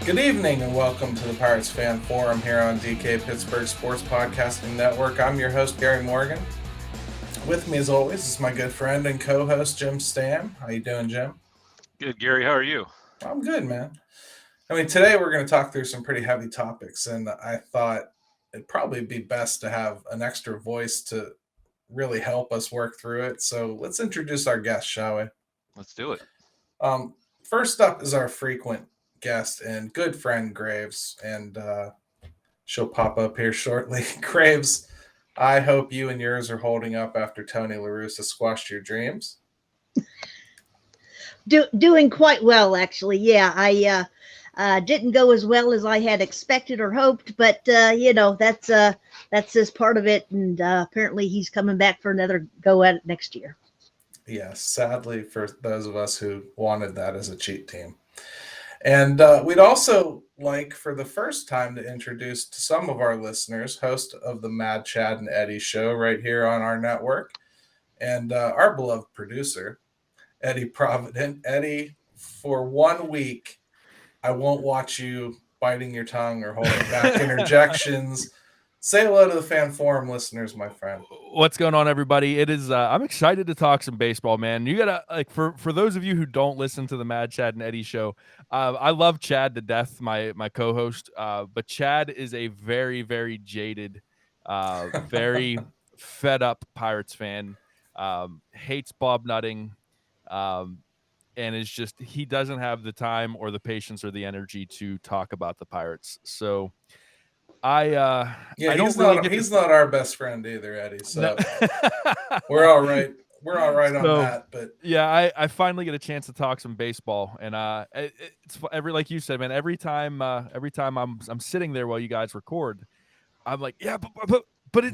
Good evening and welcome to the Pirates Fan Forum here on DK Pittsburgh Sports Podcasting Network. I'm your host, Gary Morgan. With me, as always, is my good friend and co-host, Jim Stamm. How you doing, Jim? Good, Gary. How are you? I'm good, man. I mean, today we're going to talk through some pretty heavy topics, and I thought it'd probably be best to have an extra voice to really help us work through it. So let's introduce our guest, shall we? Let's do it. First up is our frequent guest and good friend, Graves, and she'll pop up here shortly. Graves, I hope you and yours are holding up after Tony La Russa squashed your dreams. Doing quite well, actually. Yeah, I didn't go as well as I had expected or hoped, but that's just part of it. And apparently, he's coming back for another go at it next year. Yes, sadly for those of us who wanted that as a cheat team. And we'd also like, for the first time, to introduce to some of our listeners, host of the Mad Chad and Eddie show right here on our network, and our beloved producer, Eddie Provident. Eddie, for 1 week, I won't watch you biting your tongue or holding back interjections. Say hello to the Fan Forum listeners, my friend. What's going on, everybody? It is I'm excited to talk some baseball, man. You gotta for those of you who don't listen to the Mad Chad and Eddie show, I love Chad to death, my co-host. But Chad is a very, very jaded, very fed up Pirates fan. Hates Bob Nutting, and is just he doesn't have the time or the patience or the energy to talk about the Pirates. So he's not our best friend either, Eddie. So we're all right. We're all right on that. But yeah, I finally get a chance to talk some baseball, and it's like you said, man. Every time I'm sitting there while you guys record, I'm like, yeah, but it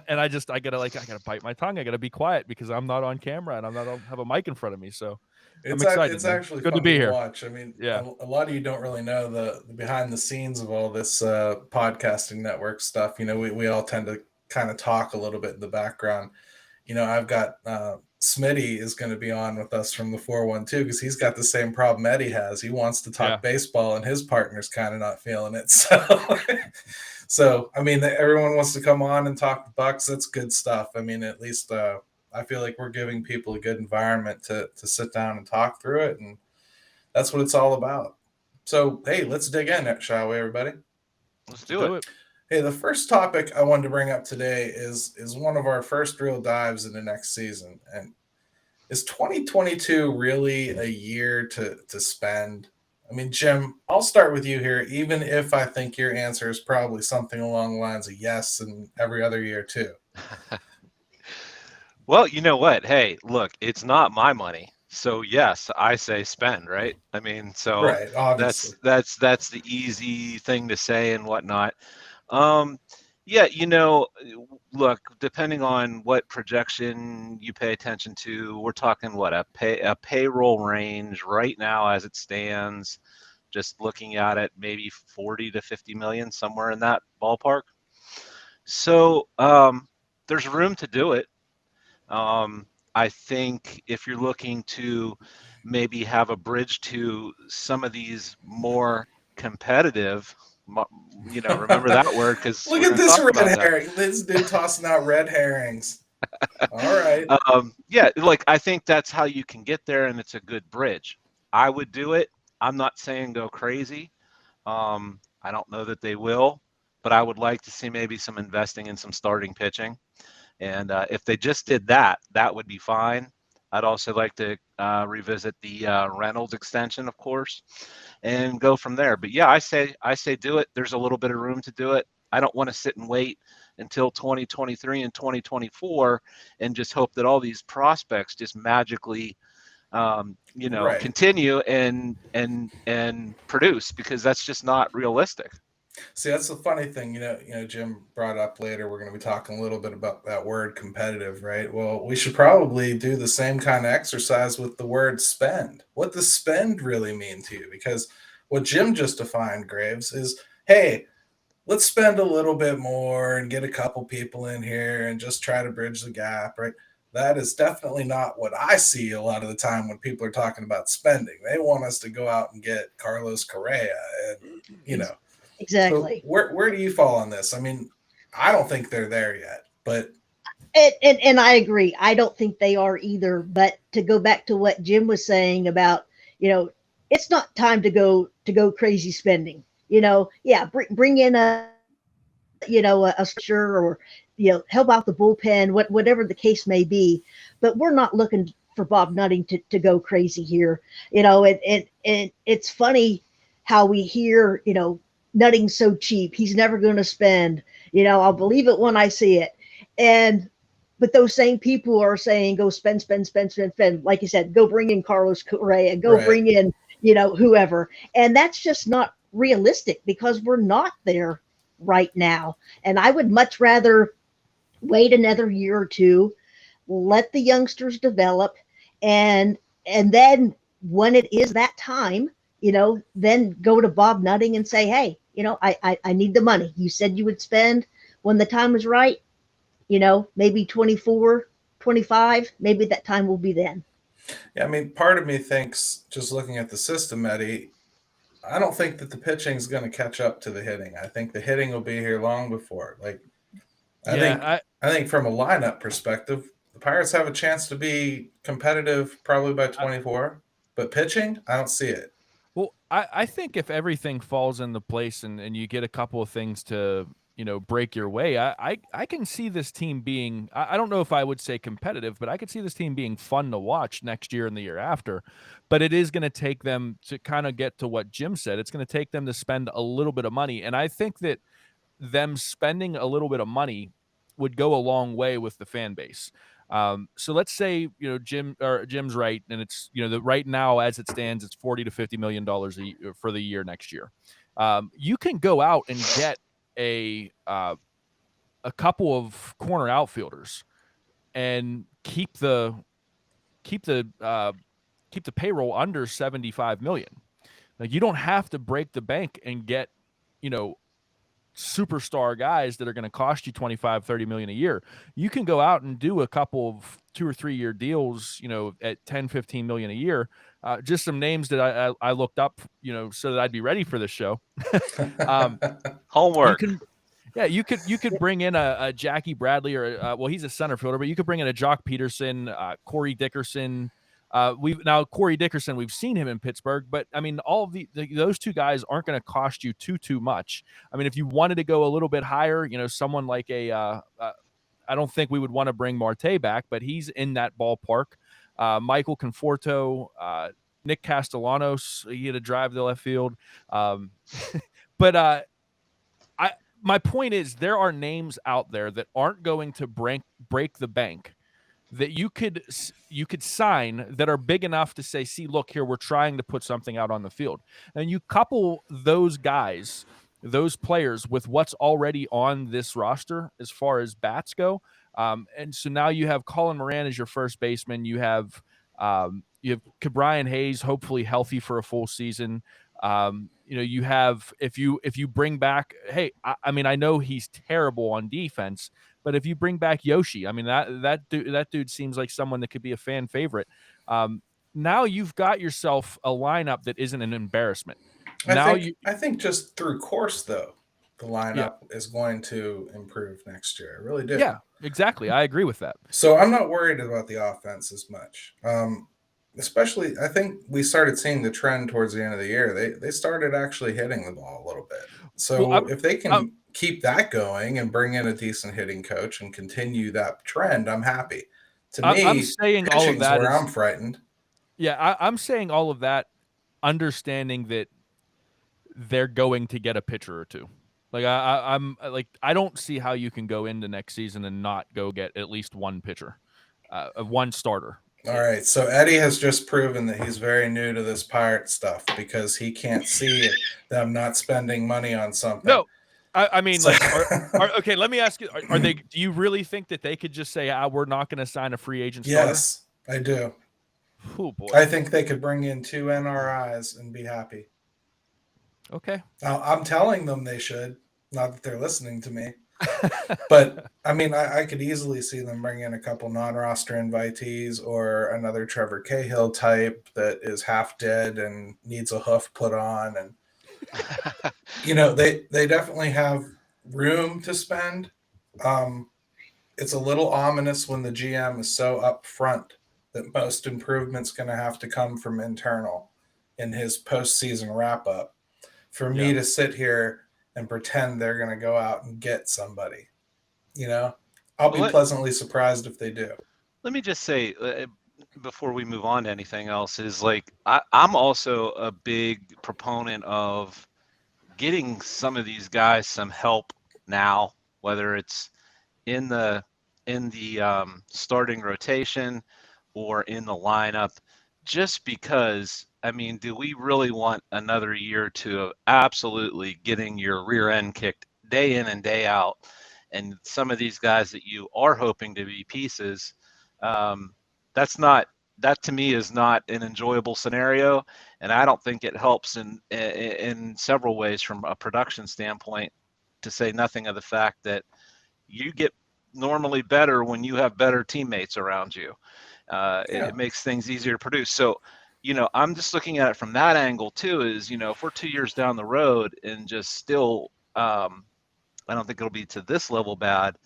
and I gotta bite my tongue. I gotta be quiet because I'm not on camera and I don't have a mic in front of me. So I'm excited. It's actually good fun to be here. Watch. I mean, yeah, a lot of you don't really know the behind the scenes of all this podcasting network stuff. You know, we all tend to kind of talk a little bit in the background. You know, I've got Smitty is going to be on with us from the 412 because he's got the same problem Eddie has. He wants to talk baseball and his partner's kind of not feeling it. So I mean, everyone wants to come on and talk Bucs. That's good stuff. I mean, at least I feel like we're giving people a good environment to sit down and talk through it, and that's what it's all about. So, hey, let's dig in, shall we, everybody? Let's do it. Hey, the first topic I wanted to bring up today is one of our first real dives into next season. And is 2022 really a year to spend? I mean, Jim, I'll start with you here, even if I think your answer is probably something along the lines of yes and every other year too. Well, you know what? Hey, look, it's not my money. So yes, I say spend, right? I mean, so right, obviously. that's the easy thing to say and whatnot. Yeah, you know, look, depending on what projection you pay attention to, we're talking what a payroll range right now as it stands, just looking at it, maybe 40 to 50 million, somewhere in that ballpark. So there's room to do it. I think if you're looking to maybe have a bridge to some of these more competitive, you know, remember that word because look at this red herring. This dude tossing out red herrings. All right. Yeah, like I think that's how you can get there, and it's a good bridge. I would do it. I'm not saying go crazy. I don't know that they will, but I would like to see maybe some investing in some starting pitching. And if they just did that, that would be fine. I'd also like to revisit the Reynolds extension, of course, and go from there. But yeah, I say do it. There's a little bit of room to do it. I don't want to sit and wait until 2023 and 2024 and just hope that all these prospects just magically, continue and produce, because that's just not realistic. See, that's the funny thing, you know, Jim brought up later, we're going to be talking a little bit about that word competitive, right? Well, we should probably do the same kind of exercise with the word spend. What does spend really mean to you? Because what Jim just defined, Graves, is, hey, let's spend a little bit more and get a couple people in here and just try to bridge the gap, right? That is definitely not what I see a lot of the time when people are talking about spending. They want us to go out and get Carlos Correa and, you know. Exactly. So where do you fall on this? I mean, I don't think they're there yet, but and I agree. I don't think they are either. But to go back to what Jim was saying about, it's not time to go crazy spending. Yeah, bring in a structure, or help out the bullpen, whatever the case may be. But we're not looking for Bob Nutting to go crazy here. And it's funny how we hear, Nutting's so cheap, he's never going to spend. I'll believe it when I see it. But those same people are saying, go spend. Like you said, go bring in Carlos Correa, go bring in, whoever. And that's just not realistic, because we're not there right now. And I would much rather wait another year or two, let the youngsters develop, and then when it is that time, then go to Bob Nutting and say, hey, I need the money you said you would spend when the time was right. Maybe 24, 25, maybe that time will be then. Yeah, I mean, part of me thinks, just looking at the system, Eddie, I don't think that the pitching is going to catch up to the hitting. I think the hitting will be here long before. I think from a lineup perspective, the Pirates have a chance to be competitive probably by 24, but pitching, I don't see it. Well, I think if everything falls into place and you get a couple of things to, break your way, I can see this team being, I don't know if I would say competitive, but I could see this team being fun to watch next year and the year after. But it is going to take them to kind of get to what Jim said. It's going to take them to spend a little bit of money. And I think that them spending a little bit of money would go a long way with the fan base. So let's say, Jim's right. And it's, right now, as it stands, it's $40 to $50 million for the year next year. You can go out and get a couple of corner outfielders and keep the payroll under 75 million. Like, you don't have to break the bank and get, superstar guys that are going to cost you 25, 30 million a year. You can go out and do a couple of 2 or 3 year deals, at 10, 15 million a year. Just some names that I looked up, so that I'd be ready for this show. Homework. You could bring in a Jackie Bradley, or well, he's a center fielder, but you could bring in a Jock Peterson, Corey Dickerson. Corey Dickerson, we've seen him in Pittsburgh, but I mean, all of those two guys aren't going to cost you too much. I mean, if you wanted to go a little bit higher, someone like I don't think we would want to bring Marte back, but he's in that ballpark. Michael Conforto, Nick Castellanos, he had a drive to left field. But my point is, there are names out there that aren't going to break the bank that you could sign, that are big enough to say, see, look here, we're trying to put something out on the field. And you couple those guys, those players, with what's already on this roster as far as bats go. And so now you have Colin Moran as your first baseman. You have Brian Hayes, hopefully healthy for a full season. You have, if you bring back, hey, I mean, I know he's terrible on defense, but if you bring back Yoshi, I mean, that dude seems like someone that could be a fan favorite. Now you've got yourself a lineup that isn't an embarrassment. I think just through course, though, the lineup is going to improve next year. I really do. Yeah, exactly. I agree with that. So I'm not worried about the offense as much. Especially, I think we started seeing the trend towards the end of the year. They started actually hitting the ball a little bit. So if they can keep that going and bring in a decent hitting coach and continue that trend, I'm happy. I'm saying all of that where I'm frightened. Yeah, I'm saying all of that, understanding that they're going to get a pitcher or two. Like I'm like, I don't see how you can go into next season and not go get at least one pitcher, one starter. All right, so Eddie has just proven that he's very new to this Pirate stuff, because he can't see them not spending money on something. No, I mean, so. Okay, let me ask you: Are they? Do you really think that they could just say, we're not going to sign a free agent starter? Yes, I do. Oh boy, I think they could bring in 2 NRIs and be happy. Okay. Now, I'm telling them they should, not that they're listening to me. But I mean, I could easily see them bring in a couple non-roster invitees or another Trevor Cahill type that is half dead and needs a hoof put on. And, they definitely have room to spend. It's a little ominous when the GM is so upfront that most improvement's going to have to come from internal in his postseason wrap-up. For me to sit here and pretend they're going to go out and get somebody, I'll be pleasantly surprised if they do. Let me just say, before we move on to anything else, is like I'm also a big proponent of getting some of these guys some help now, whether it's in the starting rotation or in the lineup, just because, I mean, do we really want another year to absolutely getting your rear end kicked day in and day out? And some of these guys that you are hoping to be pieces, that to me is not an enjoyable scenario. And I don't think it helps in several ways from a production standpoint, to say nothing of the fact that you get normally better when you have better teammates around you. It makes things easier to produce. So, I'm just looking at it from that angle too, is, if we're 2 years down the road and just still, I don't think it'll be to this level bad,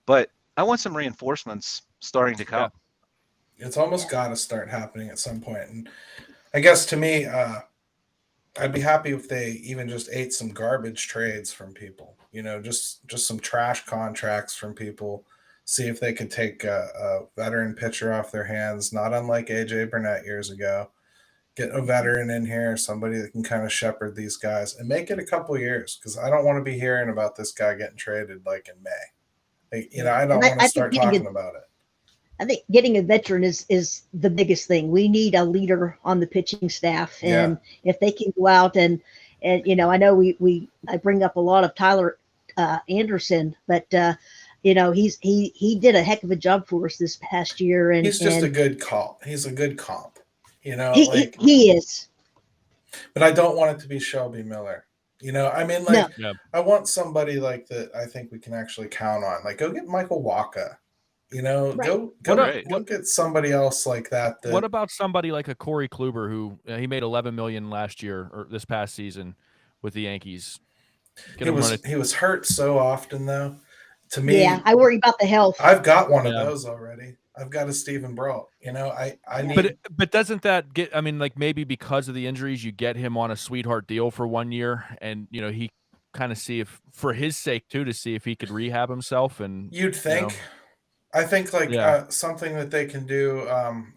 but I want some reinforcements starting to come. Yeah. It's almost got to start happening at some point. And I guess to me, I'd be happy if they even just ate some garbage trades from people, just some trash contracts from people, see if they could take a veteran pitcher off their hands, not unlike AJ Burnett years ago. Get a veteran in here, somebody that can kind of shepherd these guys and make it a couple years, because I don't want to be hearing about this guy getting traded like in May. I don't want to start talking about it. I think getting a veteran is the biggest thing. We need a leader on the pitching staff, and if they can go out and I know I bring up a lot of Tyler Anderson, but he did a heck of a job for us this past year, and he's just a good comp. He's a good comp. He is. But I don't want it to be Shelby Miller. I want somebody like that. I think we can actually count on. Like, go get Michael Wacha. Go get somebody else like that. What about somebody like a Corey Kluber, who he made $11 million last year or this past season with the Yankees? He was hurt so often, though. To me, I worry about the health. I've got one of those already. I've got a Stephen Brault. I need. But doesn't that get? I mean, like, maybe because of the injuries, you get him on a sweetheart deal for 1 year, and he kind of see if, for his sake too, to see if he could rehab himself. And you'd think. I think something that they can do,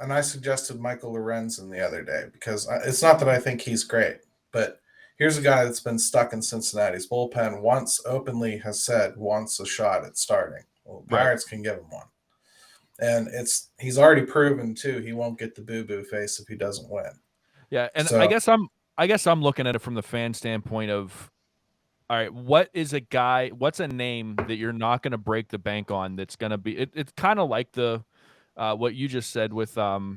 and I suggested Michael Lorenzen the other day, because it's not that I think he's great, but here's a guy that's been stuck in Cincinnati's bullpen once openly has said wants a shot at starting. Well, Pirates can give him one. And he's already proven too he won't get the boo-boo face if he doesn't win. Yeah, and so, I guess I'm looking at it from the fan standpoint of, all right, what's a name that you're not going to break the bank on that's going to be it's kind of like the what you just said with Burnett.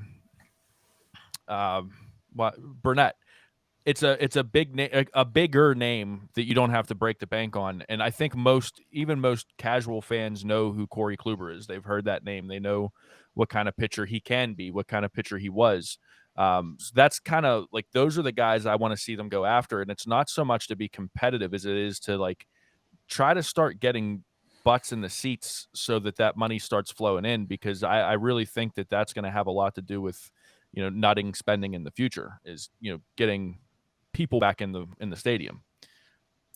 It's a bigger name that you don't have to break the bank on. And I think most casual fans know who Corey Kluber is. They've heard that name. They know what kind of pitcher he can be, what kind of pitcher he was. So that's kind of like, those are the guys I want to see them go after. And it's not so much to be competitive as it is to like try to start getting butts in the seats so that money starts flowing in, because I really think that that's going to have a lot to do with, nutting spending in the future, is, getting people back in the stadium.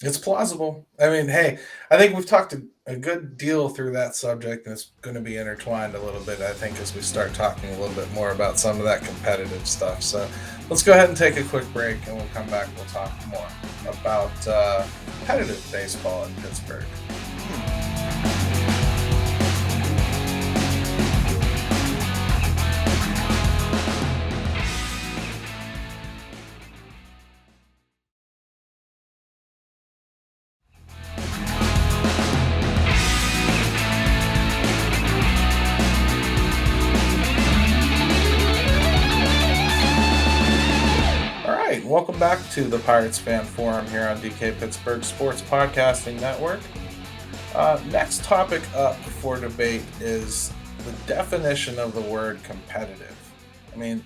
It's plausible. I mean, hey, I think we've talked a good deal through that subject, and it's going to be intertwined a little bit, I think, as we start talking a little bit more about some of that competitive stuff. So let's go ahead and take a quick break, and we'll come back and we'll talk more about competitive baseball in Pittsburgh. Welcome Welcome back to the Pirates Fan Forum here on DK Pittsburgh Sports Podcasting Network. Next topic up for debate is the definition of the word competitive. I mean,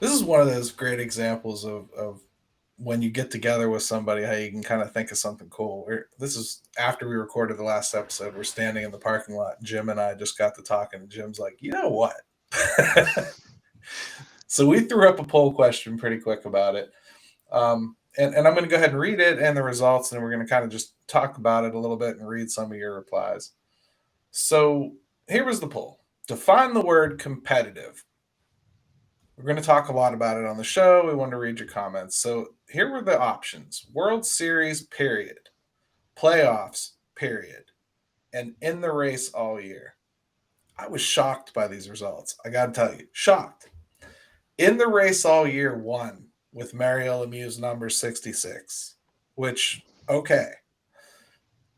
this is one of those great examples of when you get together with somebody, how you can kind of think of something cool. This is after we recorded the last episode. We're standing in the parking lot. Jim and I just got to talking, and Jim's like, you know what? So we threw up a poll question pretty quick about it. And I'm going to go ahead and read it and the results, and we're going to kind of just talk about it a little bit and read some of your replies. So here was the poll. Define the word competitive. We're going to talk a lot about it on the show. We want to read your comments. So here were the options. World Series, period. Playoffs, period. And in the race all year. I was shocked by these results. I got to tell you, shocked. In the race all year won with Mario Lemieux's number 66, which, okay.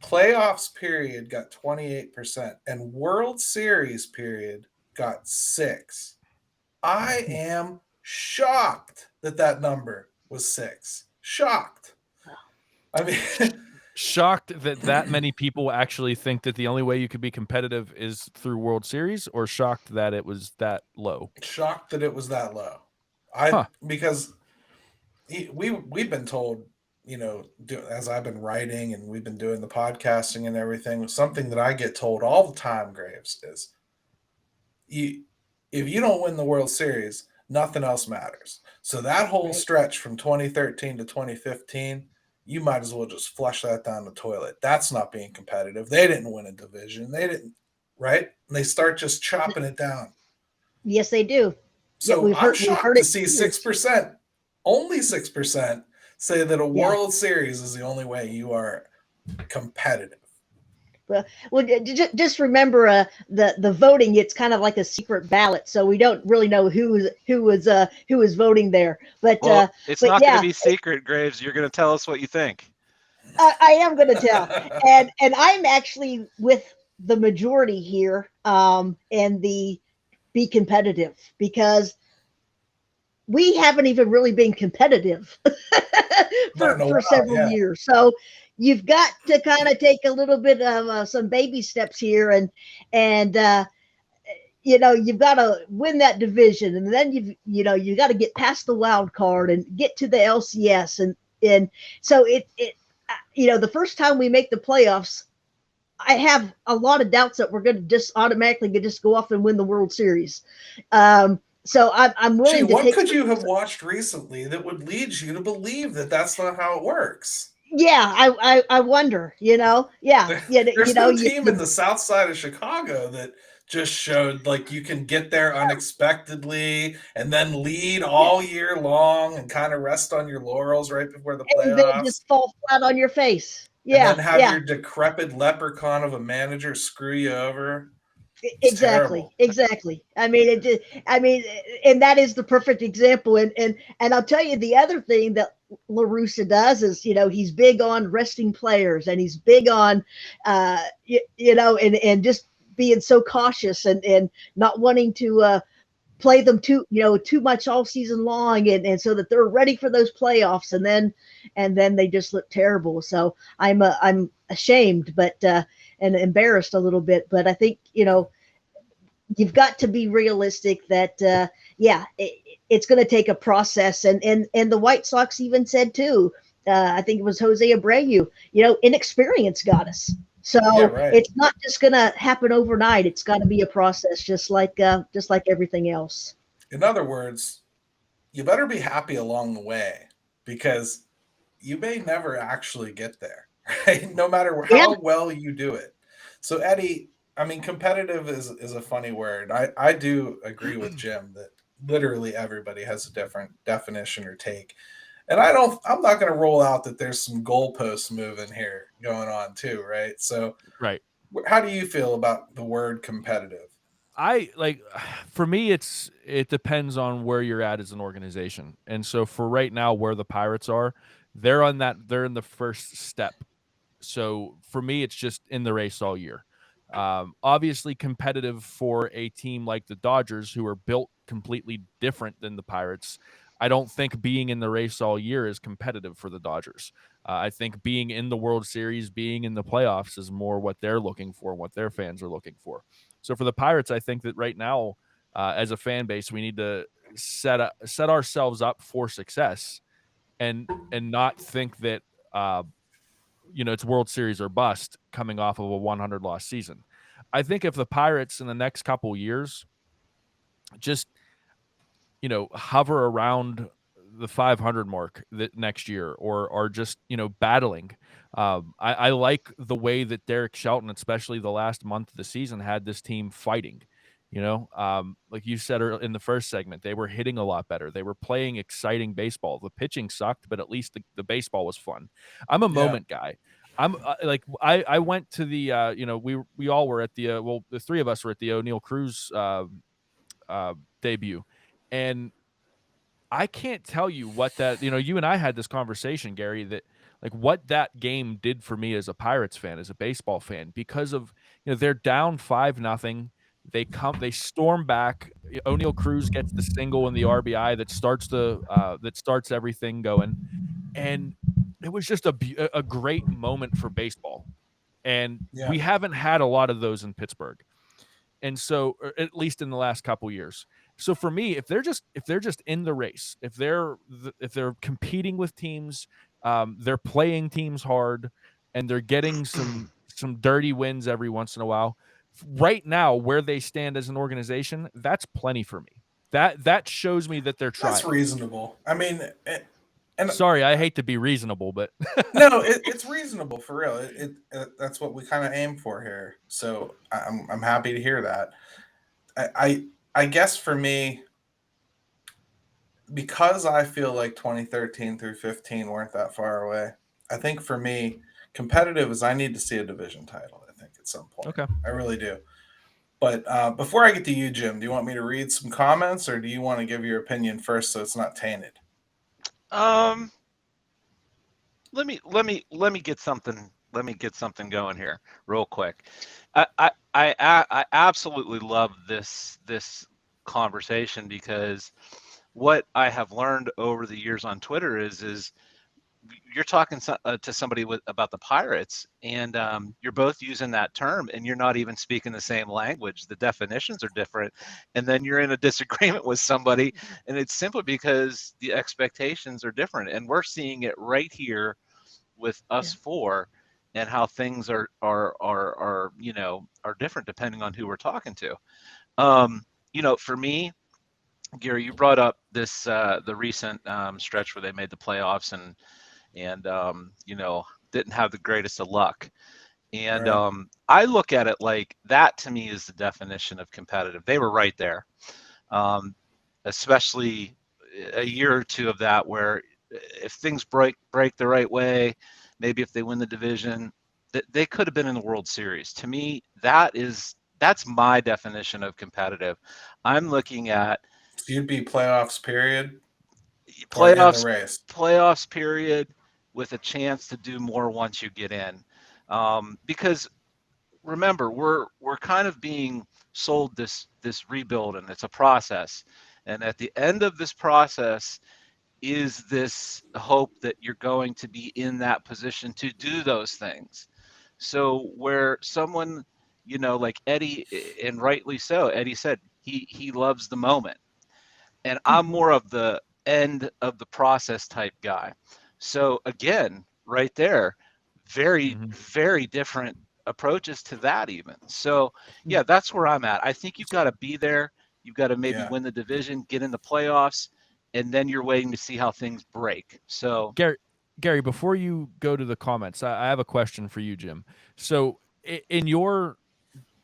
Playoffs, period, got 28%. And World Series, period, got 6. I am shocked that number was 6. Shocked. I mean, shocked that many people actually think that the only way you could be competitive is through World Series, or shocked that it was that low? Shocked that it was that low. Because we've been told, as I've been writing and we've been doing the podcasting and everything, something that I get told all the time, Graves, is if you don't win the World Series, nothing else matters. So that whole stretch from 2013 to 2015, you might as well just flush that down the toilet. That's not being competitive. They didn't win a division. They didn't, right? And they start just chopping it down. Yes, they do. So I'm shocked to see 6%, only 6%, say that a World Series is the only way you are competitive. Well, just remember the voting. It's kind of like a secret ballot, so we don't really know who was voting there. But it's not going to be secret, Graves. You're going to tell us what you think. I am going to tell, and I'm actually with the majority here, and the be competitive, because we haven't even really been competitive for several years. So you've got to kind of take a little bit of some baby steps here, and you've got to win that division, and then you got to get past the wild card and get to the LCS, and so the first time we make the playoffs, I have a lot of doubts that we're going to just automatically just go off and win the World Series. So I'm willing to what take. What could you have watched recently that would lead you to believe that that's not how it works? Yeah, I wonder. Yeah. There's no team in the South Side of Chicago that just showed like you can get there unexpectedly and then lead all year long and kind of rest on your laurels right before the playoffs. And then just fall flat on your face. Yeah, and then have your decrepit leprechaun of a manager screw you over. Exactly. I mean, and that is the perfect example. And I'll tell you the other thing that La Russa does is, he's big on resting players, and he's big on, and just being so cautious and not wanting to play them too much all season long, and so that they're ready for those playoffs, and then they just look terrible. So I'm ashamed, but and embarrassed a little bit, but I think you've got to be realistic that it's going to take a process, and the White Sox even said too, I think it was Jose Abreu, inexperience got us. So it's not just going to happen overnight. It's got to be a process, just like everything else. In other words, you better be happy along the way, because you may never actually get there, right? No matter how well you do it. So Eddie, I mean, competitive is a funny word. I do agree with Jim that literally everybody has a different definition or take. And I'm not going to roll out that there's some goalposts moving here going on too, right? So, how do you feel about the word competitive? For me, it depends on where you're at as an organization. And so for right now, where the Pirates are, they're in the first step. So for me, it's just in the race all year. Obviously competitive for a team like the Dodgers, who are built completely different than the Pirates. I don't think being in the race all year is competitive for the Dodgers. I think being in the World Series, being in the playoffs is more what they're looking for, what their fans are looking for. So for the Pirates, I think that right now, as a fan base, we need to set ourselves up for success, and not think that it's World Series or bust coming off of a 100 loss season. I think if the Pirates in the next couple years just hover around the 500 mark that next year, or are just battling. I like the way that Derek Shelton, especially the last month of the season, had this team fighting. Like you said in the first segment, they were hitting a lot better. They were playing exciting baseball. The pitching sucked, but at least the baseball was fun. I'm a moment guy. I'm I went to the we all were at the the three of us were at the O'Neill Cruz debut, and I can't tell you what that, you and I had this conversation, Gary, that like what that game did for me as a Pirates fan, as a baseball fan, because of, they're down 5-0. They storm back. O'Neill Cruz gets the single and the RBI that starts everything going. And it was just a great moment for baseball. And we haven't had a lot of those in Pittsburgh. And so, or at least in the last couple years. So for me, if they're just in the race, if they're competing with teams, they're playing teams hard, and they're getting some dirty wins every once in a while. Right now, where they stand as an organization, that's plenty for me. That shows me that they're trying. That's reasonable. I mean, and sorry, I hate to be reasonable, but no, it's reasonable for real. That's what we kind of aim for here. So I'm happy to hear that. I guess for me, because I feel like 2013 through 15 weren't that far away, I think for me, competitive is I need to see a division title, I think, at some point. Okay. I really do. But before I get to you, Jim, do you want me to read some comments, or do you want to give your opinion first so it's not tainted? Let me get something. Let me get something going here real quick. I absolutely love this conversation, because what I have learned over the years on Twitter is you're talking to somebody about the Pirates, and you're both using that term, and you're not even speaking the same language. The definitions are different, and then you're in a disagreement with somebody, and it's simply because the expectations are different. And we're seeing it right here with us four, and how things are different depending on who we're talking to. For me, Gary, you brought up this the recent stretch where they made the playoffs and didn't have the greatest of luck. And right. I look at it like that. To me, is the definition of competitive. They were right there, especially a year or two of that, where if things break the right way, maybe if they win the division, they could have been in the World Series. To me, that's my definition of competitive. I'm looking at. So you'd be playoffs period. Playoffs period, with a chance to do more once you get in, because remember, we're kind of being sold this rebuild, and it's a process. And at the end of this process is this hope that you're going to be in that position to do those things. So where someone, like Eddie, and rightly so, Eddie said he loves the moment. And I'm more of the end of the process type guy. So again, right there, very, very different approaches to that even. So yeah, that's where I'm at. I think you've got to be there. You've got to maybe win the division, get in the playoffs, and then you're waiting to see how things break. So Gary, before you go to the comments, I have a question for you, Jim. So in your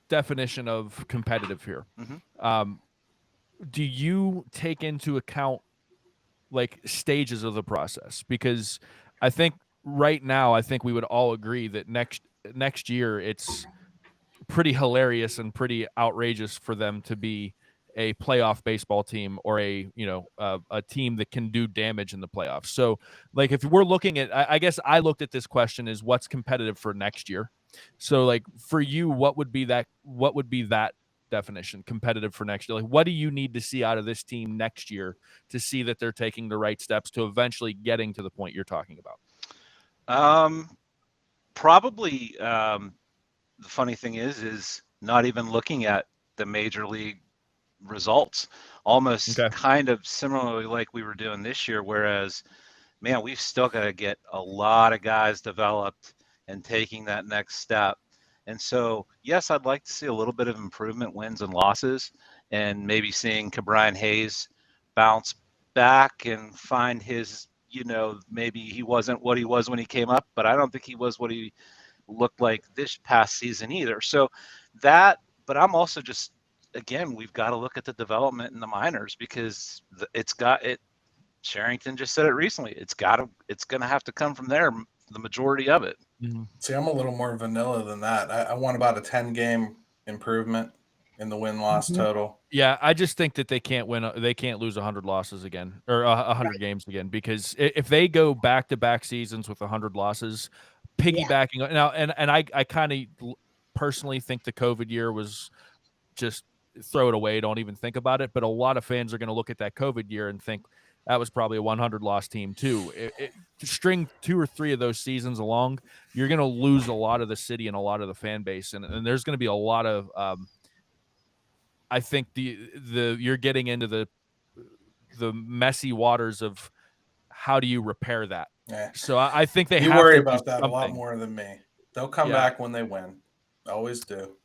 definition of competitive here, do you take into account like stages of the process? Because I think right now, we would all agree that next year it's pretty hilarious and pretty outrageous for them to be a playoff baseball team, or a team that can do damage in the playoffs. So like, if we're looking at, I guess I looked at this question as what's competitive for next year. So like for you, what would be that definition, competitive for next year? Like, what do you need to see out of this team next year to see that they're taking the right steps to eventually getting to the point you're talking about? Probably the funny thing is not even looking at the major league results, almost kind of similarly like we were doing this year, whereas, man, we've still got to get a lot of guys developed and taking that next step. And so, yes, I'd like to see a little bit of improvement, wins and losses, and maybe seeing Cabrian Hayes bounce back and find his, maybe he wasn't what he was when he came up, but I don't think he was what he looked like this past season either. So that, but I'm also just, again, we've got to look at the development in the minors, because it's got it. Cherington just said it recently. It's going to have to come from there, the majority of it. Mm-hmm. See, I'm a little more vanilla than that. I want about a 10-game improvement in the win-loss total. Yeah, I just think that they can't win. They can't lose 100 losses again, or 100 games again, because if they go back-to-back seasons with 100 losses, piggybacking now, and I kind of personally think the COVID year was just throw it away. Don't even think about it. But a lot of fans are going to look at that COVID year and think that was probably a 100 loss team too. String 2 or 3 of those seasons along, you're going to lose a lot of the city and a lot of the fan base, and there's going to be a lot of. I think you're getting into the messy waters of how do you repair that. Yeah. So I think they you have worry to about do that something. a lot more than me. They'll come back when they win. Always do.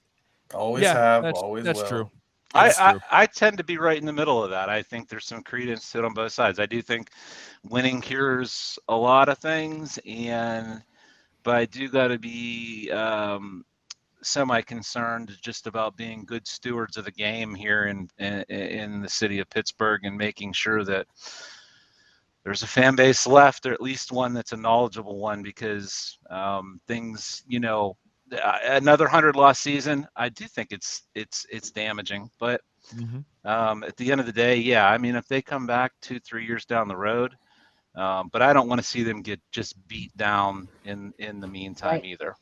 Always always that's will. True. I tend to be right in the middle of that. I think there's some credence to it on both sides. I do think winning cures a lot of things, but I do got to be semi-concerned just about being good stewards of the game here in the city of Pittsburgh, and making sure that there's a fan base left, or at least one that's a knowledgeable one, because things, another 100-loss season, I do think it's damaging. But at the end of the day, if they come back 2-3 years down the road, but I don't want to see them get just beat down in the meantime either.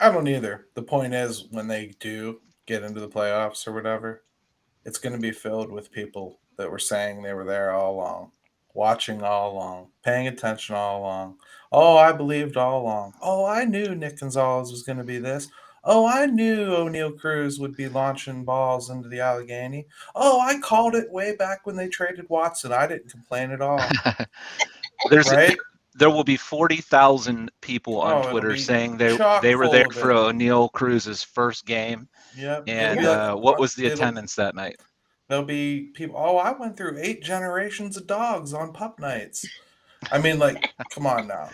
I don't either. The point is, when they do get into the playoffs or whatever, it's going to be filled with people that were saying they were there all along, watching all along, paying attention all along. Oh, I believed all along. Oh, I knew Nick Gonzalez was going to be this. Oh, I knew O'Neal Cruz would be launching balls into the Allegheny. Oh, I called it way back when they traded Watson. I didn't complain at all. There will be 40,000 people on Twitter saying they were there for O'Neal Cruz's first game. Yep. And what was the attendance that night? There'll be people, I went through 8 generations of dogs on pup nights. I mean, come on now.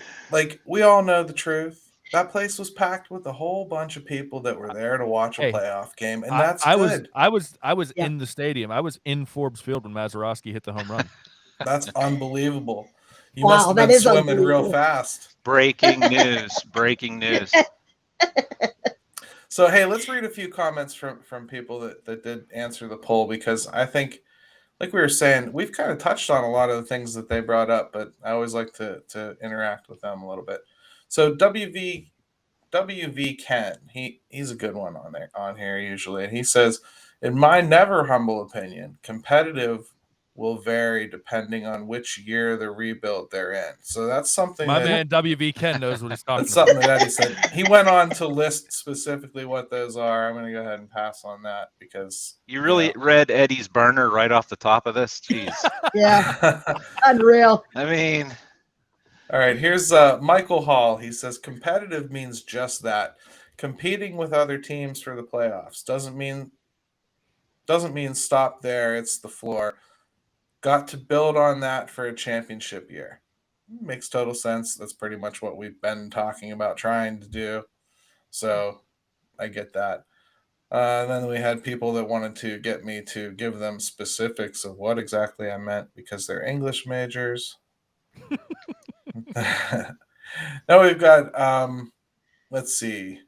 We all know the truth. That place was packed with a whole bunch of people that were there to watch a playoff game, and that's good. I was in the stadium. I was in Forbes Field when Mazeroski hit the home run. That's unbelievable. You must have been swimming real fast. Breaking news. Breaking news. So, hey, let's read a few comments from people that did answer the poll, because I think, like we were saying, we've kind of touched on a lot of the things that they brought up, but I always like to interact with them a little bit. So WV Ken, he's a good one on here usually, and he says, in my never humble opinion, competitive will vary depending on which year the rebuild they're in. So that's something man WV Ken knows what he's talking about. That's something that Eddie said. He went on to list specifically what those are. I'm going to go ahead and pass on that, because you really read Eddie's burner right off the top of this. Jeez. Yeah. Unreal. I mean, all right, here's Michael Hall. He says competitive means just that. Competing with other teams for the playoffs doesn't mean stop there. It's the floor. Got to build on that for a championship year. Makes total sense. That's pretty much what we've been talking about trying to do. So I get that. And then we had people that wanted to get me to give them specifics of what exactly I meant, because they're English majors. Now we've got, let's see,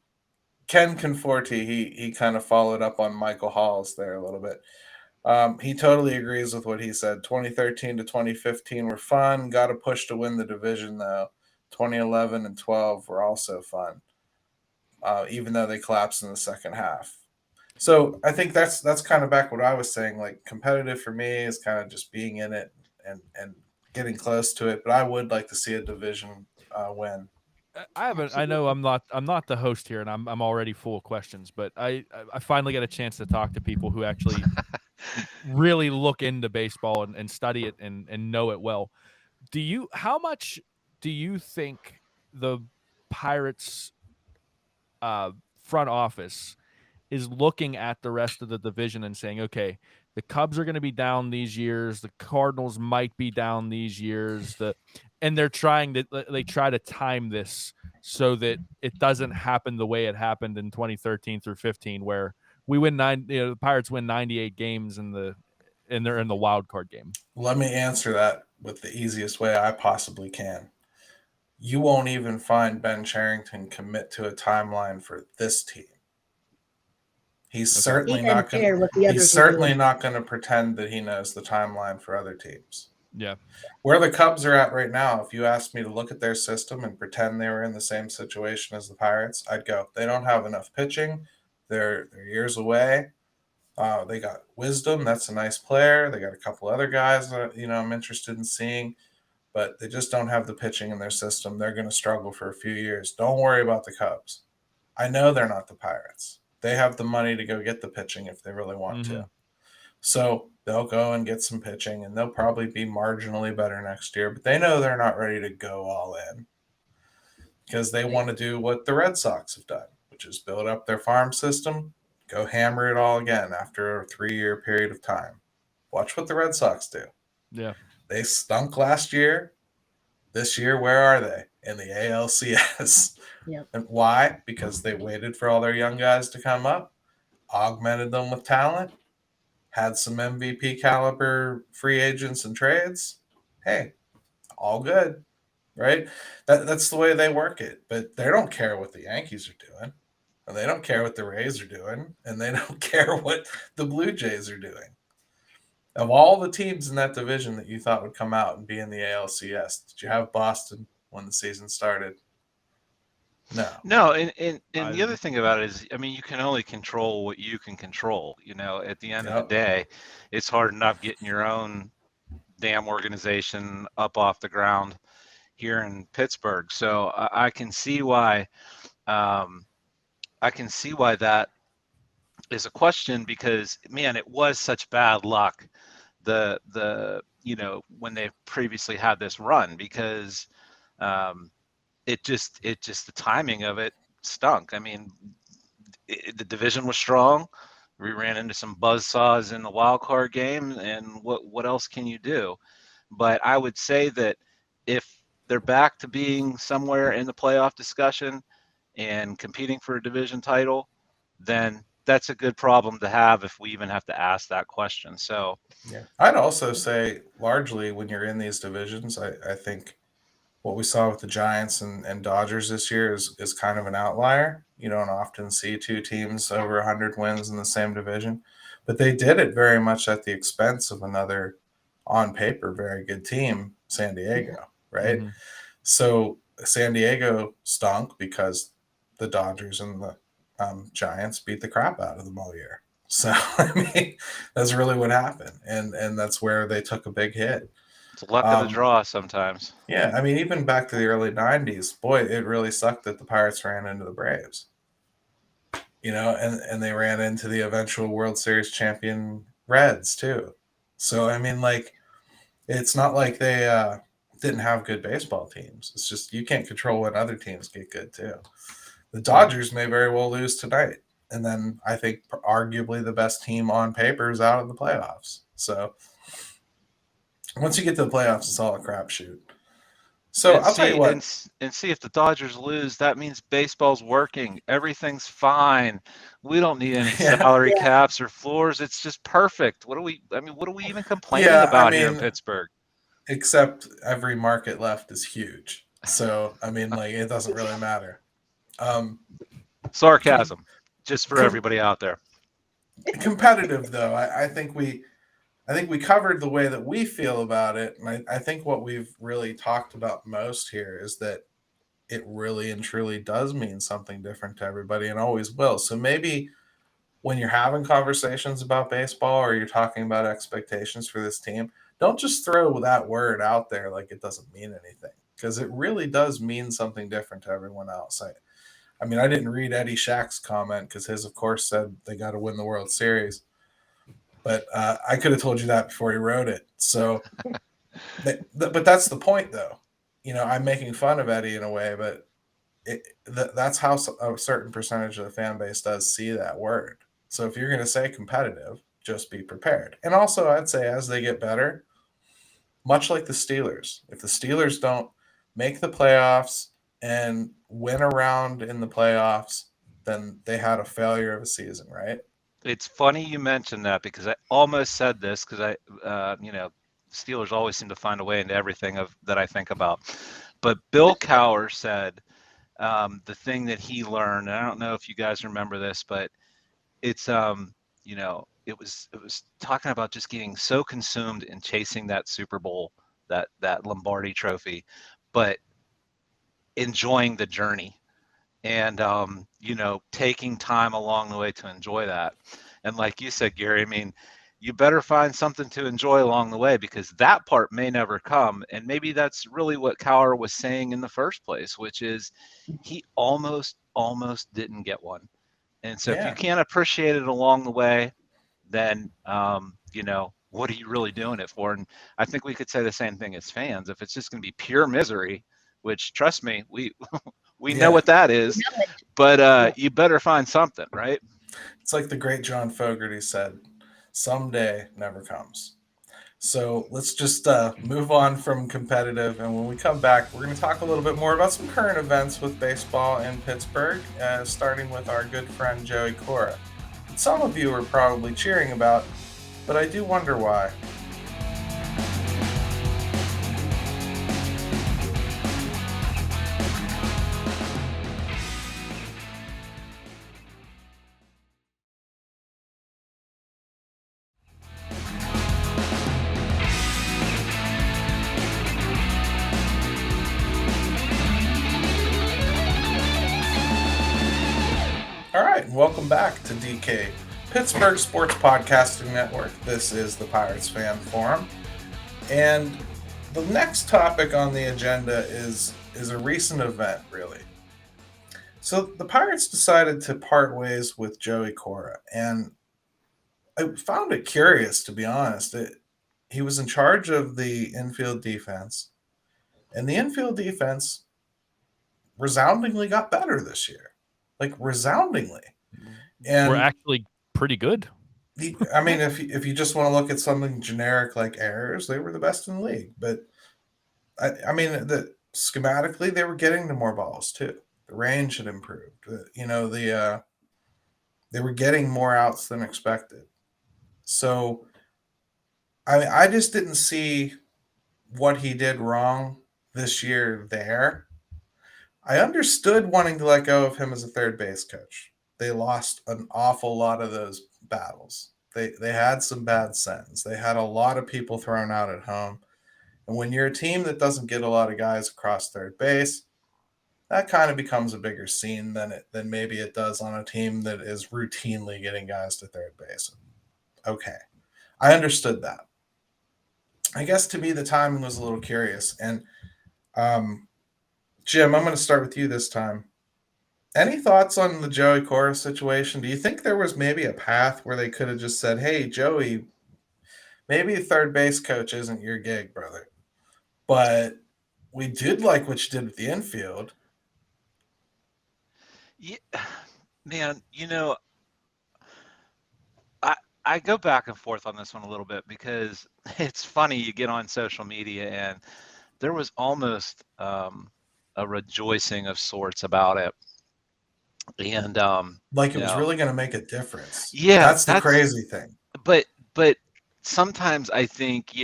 Ken Conforti. He kind of followed up on Michael Hall's there a little bit. He totally agrees with what he said. 2013 to 2015 were fun. Got to push to win the division, though. 2011 and 12 were also fun, even though they collapsed in the second half. So I think that's kind of back what I was saying. Like competitive for me is kind of just being in it and getting close to it. But I would like to see a division win. I haven't. I know I'm not the host here, and I'm already full of questions. But I finally got a chance to talk to people who actually really look into baseball and study it and know it well. How much do you think the Pirates front office is looking at the rest of the division and saying, okay, the Cubs are going to be down these years, the Cardinals might be down these years, and they try to time this so that it doesn't happen the way it happened in 2013 through 15, where we win the Pirates win 98 games and they're in the wild card game. Let me answer that with the easiest way I possibly can. You won't even find Ben Cherington commit to a timeline for this team. He's certainly not going to pretend that he knows the timeline for other teams. Yeah. Where the Cubs are at right now, if you asked me to look at their system and pretend they were in the same situation as the Pirates, I'd go, they don't have enough pitching. They're years away. They got Wisdom. That's a nice player. They got a couple other guys that, I'm interested in seeing, but they just don't have the pitching in their system. They're going to struggle for a few years. Don't worry about the Cubs. I know they're not the Pirates. They have the money to go get the pitching if they really want to. So they'll go and get some pitching, and they'll probably be marginally better next year. But they know they're not ready to go all in because they want to do what the Red Sox have done, which is build up their farm system, go hammer it all again after a 3-year period of time. Watch what the Red Sox do. Yeah. They stunk last year. This year, where are they? In the ALCS. Yep. And why? Because they waited for all their young guys to come up, augmented them with talent, had some MVP caliber free agents and trades. Hey, all good, right? That's the way they work it. But they don't care what the Yankees are doing, and they don't care what the Rays are doing, and they don't care what the Blue Jays are doing. Of all the teams in that division that you thought would come out and be in the ALCS, did you have Boston when the season started? No, and the other thing about it is, I mean, you can only control what you can control. At the end of the day, it's hard enough getting your own damn organization up off the ground here in Pittsburgh. So I can see why. I can see why that is a question, because man, it was such bad luck. When they previously had this run, because it just the timing of it stunk. I mean, the division was strong. We ran into some buzzsaws in the wild card game, and what else can you do? But I would say that if they're back to being somewhere in the playoff discussion and competing for a division title, then that's a good problem to have if we even have to ask that question. So yeah, I'd also say largely when you're in these divisions, I think what we saw with the Giants and Dodgers this year is kind of an outlier. You don't often see two teams over 100 wins in the same division, but they did it very much at the expense of another, on paper, very good team, San Diego, right? Mm-hmm. So San Diego stunk because the Dodgers and the Giants beat the crap out of them all year. So, I mean, that's really what happened. And that's where they took a big hit. It's luck of the draw sometimes. Yeah, I mean, even back to the early 90s, boy, it really sucked that the Pirates ran into the Braves. And they ran into the eventual World Series champion Reds, too. So, I mean, like, it's not like they didn't have good baseball teams. It's just you can't control when other teams get good, too. The Dodgers may very well lose tonight. And then I think arguably the best team on paper is out of the playoffs. So once you get to the playoffs, it's all a crapshoot. So I'll tell you what. And see, if the Dodgers lose, that means baseball's working. Everything's fine. We don't need any salary caps or floors. It's just perfect. What are we even complaining about here in Pittsburgh? Except every market left is huge. So, I mean, like, it doesn't really matter. Sarcasm, just for everybody out there. Competitive, though. I think we covered the way that we feel about it, and I think what we've really talked about most here is that it really and truly does mean something different to everybody, and always will. So maybe when you're having conversations about baseball or you're talking about expectations for this team, don't just throw that word out there like it doesn't mean anything, because it really does mean something different to everyone else. I mean, I didn't read Eddie Shack's comment because his, of course, said they got to win the World Series. But I could have told you that before he wrote it. So, but that's the point, though. You know, I'm making fun of Eddie in a way, but that's how a certain percentage of the fan base does see that word. So if you're going to say competitive, just be prepared. And also, I'd say as they get better, much like the Steelers, if the Steelers don't make the playoffs and win a round in the playoffs, then they had a failure of a season, right? It's funny you mentioned that because I almost said this because Steelers always seem to find a way into everything that I think about. But Bill Cowher said the thing that he learned, and I don't know if you guys remember this, but it's it was talking about just getting so consumed in chasing that Super Bowl, that Lombardi trophy, but enjoying the journey and taking time along the way to enjoy that. And like you said, Gary, I mean, you better find something to enjoy along the way, because that part may never come. And maybe that's really what Cowher was saying in the first place, which is he almost didn't get one. And so if you can't appreciate it along the way, then what are you really doing it for? And I think we could say the same thing as fans. If it's just going to be pure misery, which, trust me, we know what that is, but you better find something, right? It's like the great John Fogerty said, someday never comes. So let's just move on from competitive. And when we come back, we're going to talk a little bit more about some current events with baseball in Pittsburgh, starting with our good friend Joey Cora. Some of you are probably cheering about, but I do wonder why. All right, and welcome back to DK, Pittsburgh Sports Podcasting Network. This is the Pirates Fan Forum. And the next topic on the agenda is a recent event, really. So the Pirates decided to part ways with Joey Cora, and I found it curious, to be honest. He was in charge of the infield defense, and the infield defense resoundingly got better this year. Like, resoundingly. And we're actually pretty good. I mean, if you just want to look at something generic like errors, they were the best in the league. But I mean, schematically, they were getting to more balls too. The range had improved. They were getting more outs than expected. So I just didn't see what he did wrong this year there. I understood wanting to let go of him as a third base coach. They lost an awful lot of those battles. They had some bad sends. They had a lot of people thrown out at home. And when you're a team that doesn't get a lot of guys across third base, that kind of becomes a bigger scene than maybe it does on a team that is routinely getting guys to third base. Okay. I understood that. I guess to me the timing was a little curious. And Jim, I'm going to start with you this time. Any thoughts on the Joey Cora situation? Do you think there was maybe a path where they could have just said, hey, Joey, maybe a third base coach isn't your gig, brother, but we did like what you did with the infield? Yeah, man, I go back and forth on this one a little bit, because it's funny, you get on social media and there was almost a rejoicing of sorts about it. And like it was really going to make a difference. Yeah, that's the crazy thing. But sometimes I think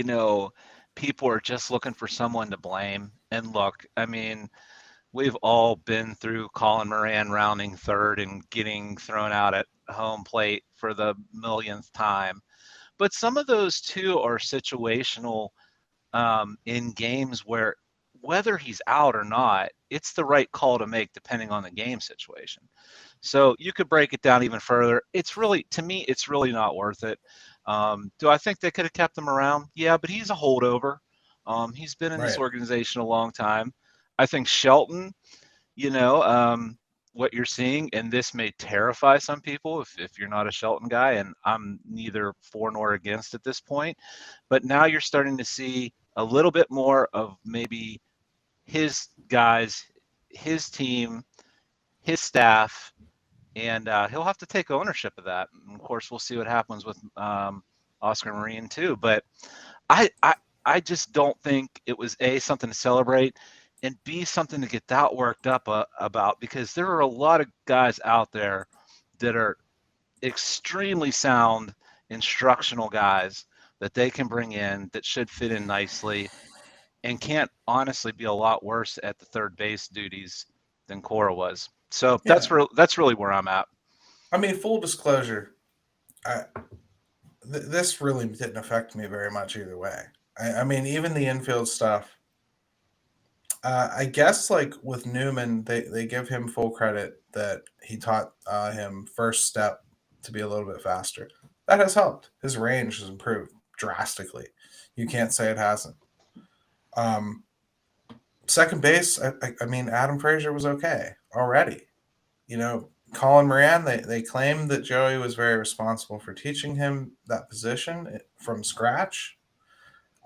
people are just looking for someone to blame. And look, I mean, we've all been through Colin Moran rounding third and getting thrown out at home plate for the millionth time. But some of those too are situational in games where whether he's out or not, it's the right call to make depending on the game situation. So you could break it down even further. It's really, to me, it's really not worth it. Do I think they could have kept him around? Yeah, but he's a holdover. He's been in this Right. organization a long time. I think Shelton, you know, what you're seeing, and this may terrify some people if you're not a Shelton guy, and I'm neither for nor against at this point, but now you're starting to see a little bit more of maybe his guys, his team, his staff, and he'll have to take ownership of that. And of course, we'll see what happens with Oscar Marine too. But I, I I just don't think it was something to celebrate, and something to get that worked up about, because there are a lot of guys out there that are extremely sound instructional guys that they can bring in that should fit in nicely, and can't honestly be a lot worse at the third base duties than Cora was. So Yeah. that's really where I'm at. I mean, full disclosure, this really didn't affect me very much either way. I mean, even the infield stuff. I guess like with Newman, they give him full credit that he taught him first step to be a little bit faster. That has helped. His range has improved drastically. You can't say it hasn't. Um, Second base, I mean, Adam Frazier was okay already. You know, Colin Moran, they claimed that Joey was very responsible for teaching him that position from scratch.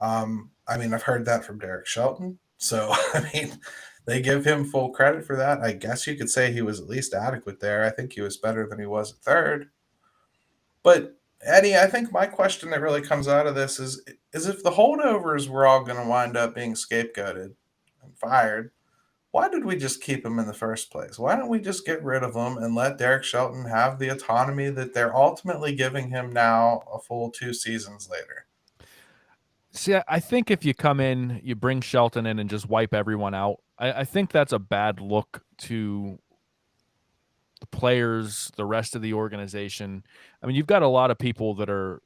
I mean, I've heard that from Derek Shelton. So, I mean, they give him full credit for that. I guess you could say he was at least adequate there. I think he was better than he was at third. But, Eddie, I think my question that really comes out of this is if the holdovers were all going to wind up being scapegoated and fired, why did we just keep him in the first place? Why don't we just get rid of him and let Derek Shelton have the autonomy that they're ultimately giving him now a full 2 seasons later? See, I think if you come in, you bring Shelton in and just wipe everyone out, I think that's a bad look to the players, the rest of the organization. I mean, you've got a lot of people that are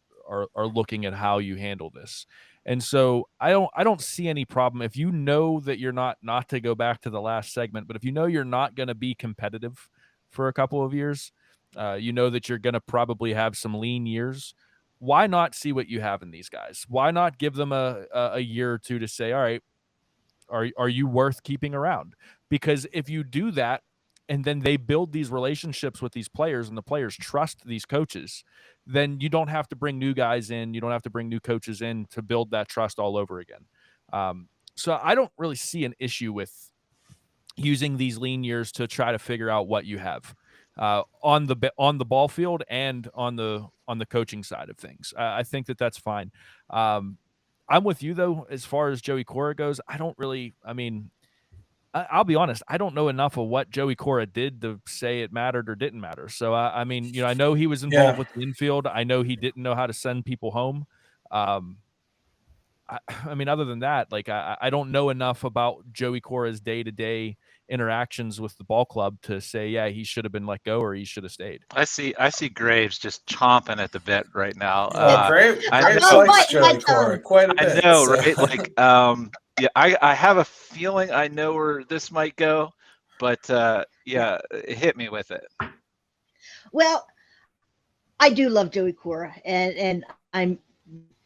looking at how you handle this. And so I don't see any problem if you know that you're not to go back to the last segment, but if you know you're not going to be competitive for a couple of years, you know that you're going to probably have some lean years. Why not see what you have in these guys? Why not give them a year or two to say, all right, are you worth keeping around? Because if you do that, and then they build these relationships with these players and the players trust these coaches, then you don't have to bring new guys in. You don't have to bring new coaches in to build that trust all over again. So I don't really see an issue with using these lean years to try to figure out what you have on the ball field and on the coaching side of things. I think that that's fine. I'm with you though, as far as Joey Cora goes. I'll be honest. I don't know enough of what Joey Cora did to say it mattered or didn't matter. So, I mean, I know he was involved with the infield. I know he didn't know how to send people home. I mean, other than that, like, I don't know enough about Joey Cora's day-to-day interactions with the ball club to say, yeah, he should have been let go or he should have stayed. I see Graves just chomping at the bit right now. Graves I likes Joey Cora quite a bit. I know, so. Right? Like, yeah, I have a feeling I know where this might go, but yeah, hit me with it. Well, I do love Joey Cora, and I'm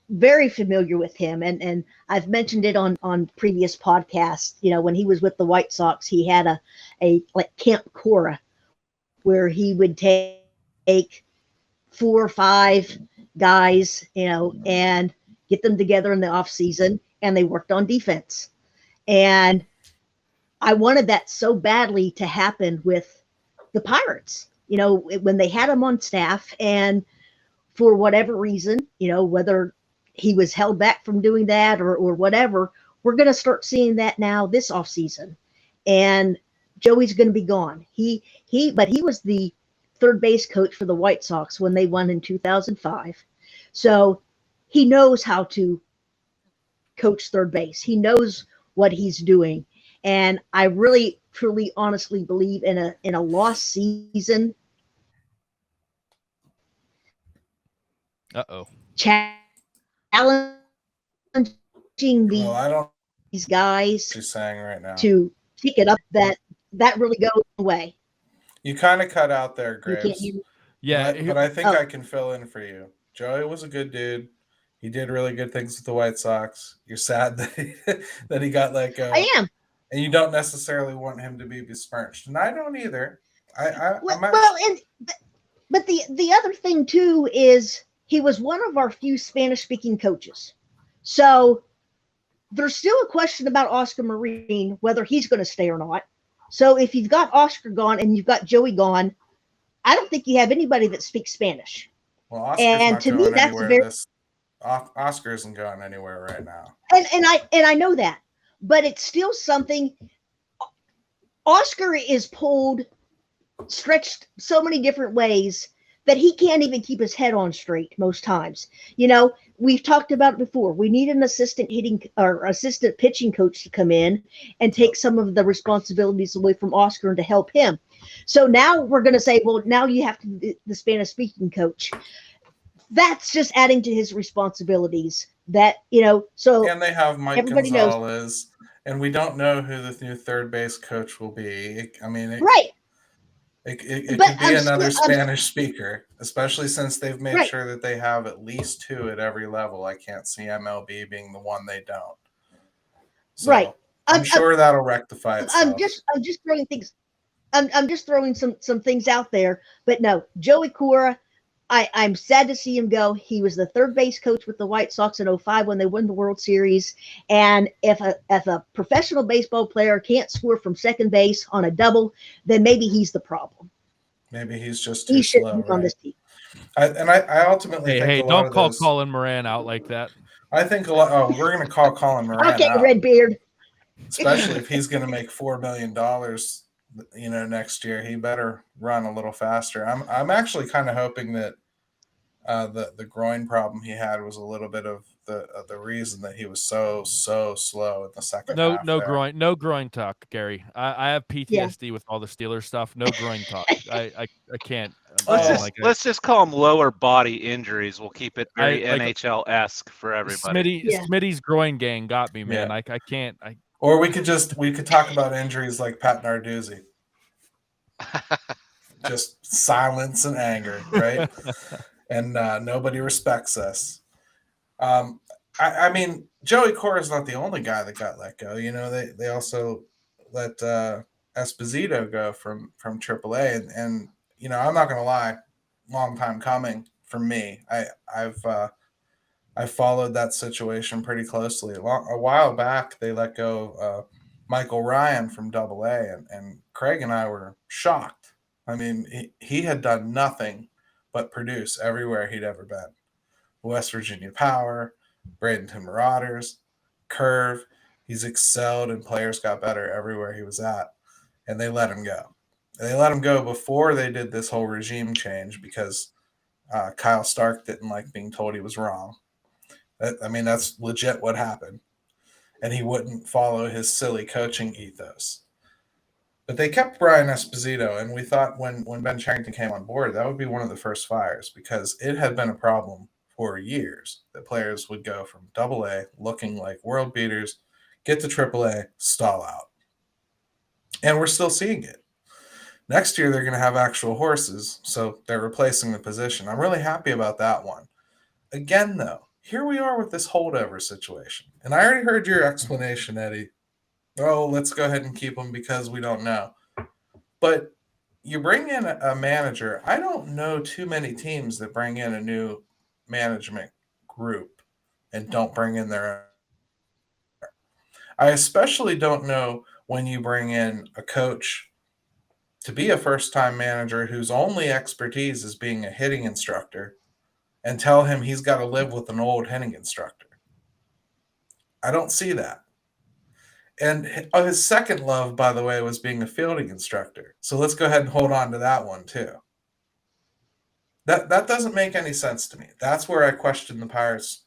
very familiar with him, and I've mentioned it on previous podcasts. When he was with the White Sox, he had a like Camp Cora, where he would take 4 or 5 guys, and get them together in the off season, and they worked on defense. And I wanted that so badly to happen with the Pirates, when they had him on staff, and for whatever reason, whether he was held back from doing that or whatever, we're going to start seeing that now this offseason. And Joey's going to be gone. But he was the third base coach for the White Sox when they won in 2005. So he knows how to coach third base. He knows what he's doing. And I really, truly, honestly believe in a lost season. Uh-oh. Challenging the these guys She's saying right now. to pick it up, that really goes away. You kind of cut out there, You can't Graves. use, Yeah, But I think Oh. I can fill in for you. Joey was a good dude. He did really good things with the White Sox. You're sad that he got let go. I am. And you don't necessarily want him to be besmirched. And I don't either. But the other thing too is he was one of our few Spanish speaking coaches. So there's still a question about Oscar Marine, whether he's going to stay or not. So if you've got Oscar gone and you've got Joey gone, I don't think you have anybody that speaks Spanish. Well, Oscar's and not to going me, that's anywhere. Oscar isn't going anywhere right now. And I know that, but it's still something. Oscar is stretched so many different ways that he can't even keep his head on straight most times. You know, we've talked about it before. We need an assistant pitching coach to come in and take some of the responsibilities away from Oscar and to help him. So now we're going to say, well, now you have to be the Spanish speaking coach. That's just adding to his responsibilities. So and they have Mike everybody Gonzalez, and we don't know who the new third base coach will be. Right. It could be another Spanish speaker, especially since they've made sure that they have at least two at every level. I can't see MLB being the one they don't. So I'm sure that'll rectify itself. I'm just throwing things. I'm just throwing some things out there. But no, Joey Cora, I'm sad to see him go. He was the third base coach with the White Sox in 2005 when they won the World Series. And if a professional baseball player can't score from second base on a double, then maybe he's the problem. Maybe he's just too slow, on this team. I ultimately think a lot don't of call those, Colin Moran out like that. I think a lot. Oh, we're going to call Colin Moran okay, out. Redbeard. Especially if he's going to make $4 million, next year. He better run a little faster. I'm actually kind of hoping that the groin problem he had was a little bit of the reason that he was so slow in the second half. No groin talk, Gary. I have PTSD with all the Steelers stuff. No groin talk. I can't. Let's just call them lower body injuries. We'll keep it very NHL-esque for everybody. Smitty's groin gang got me, man. I can't. Or we could talk about injuries like Pat Narduzzi. Just silence and anger, right? And nobody respects us. I mean, Joey Cora is not the only guy that got let go. They also let Esposito go from AAA, and I'm not gonna lie, long time coming for me. I followed that situation pretty closely. A while back, they let go of Michael Ryan from AA, and Craig and I were shocked. I mean, he had done nothing but produce everywhere he'd ever been. West Virginia Power, Bradenton Marauders, Curve. He's excelled, and players got better everywhere he was at. And they let him go. And they let him go before they did this whole regime change because Kyle Stark didn't like being told he was wrong. That's legit what happened. And he wouldn't follow his silly coaching ethos. But they kept Brian Esposito, and we thought when Ben Cherington came on board, that would be one of the first fires because it had been a problem for years that players would go from AA looking like world beaters, get to AAA, stall out. And we're still seeing it. Next year, they're going to have actual horses, so they're replacing the position. I'm really happy about that one. Again, though, here we are with this holdover situation. And I already heard your explanation, Eddie. Oh, let's go ahead and keep him because we don't know. But you bring in a manager. I don't know too many teams that bring in a new management group and don't bring in their own. I especially don't know when you bring in a coach to be a first-time manager whose only expertise is being a hitting instructor and tell him he's got to live with an old hitting instructor. I don't see that. And his second love, by the way, was being a fielding instructor. So let's go ahead and hold on to that one, too. That doesn't make any sense to me. That's where I question the Pirates'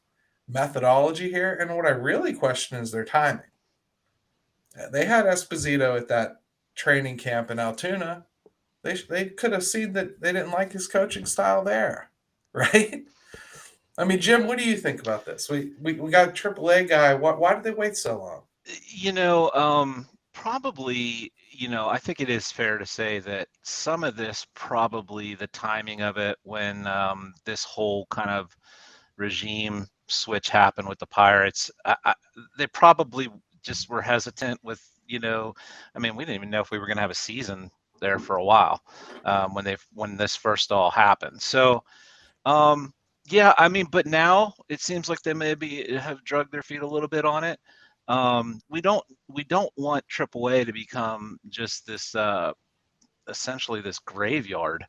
methodology here. And what I really question is their timing. They had Esposito at that training camp in Altoona. They could have seen that they didn't like his coaching style there, right? I mean, Jim, what do you think about this? We got a AAA guy. Why did they wait so long? Probably, I think it is fair to say that some of this, probably the timing of it when this whole kind of regime switch happened with the Pirates, they probably just were hesitant with, we didn't even know if we were going to have a season there for a while when this first all happened. So, yeah, but now it seems like they maybe have drugged their feet a little bit on it. We don't want AAA to become just this essentially this graveyard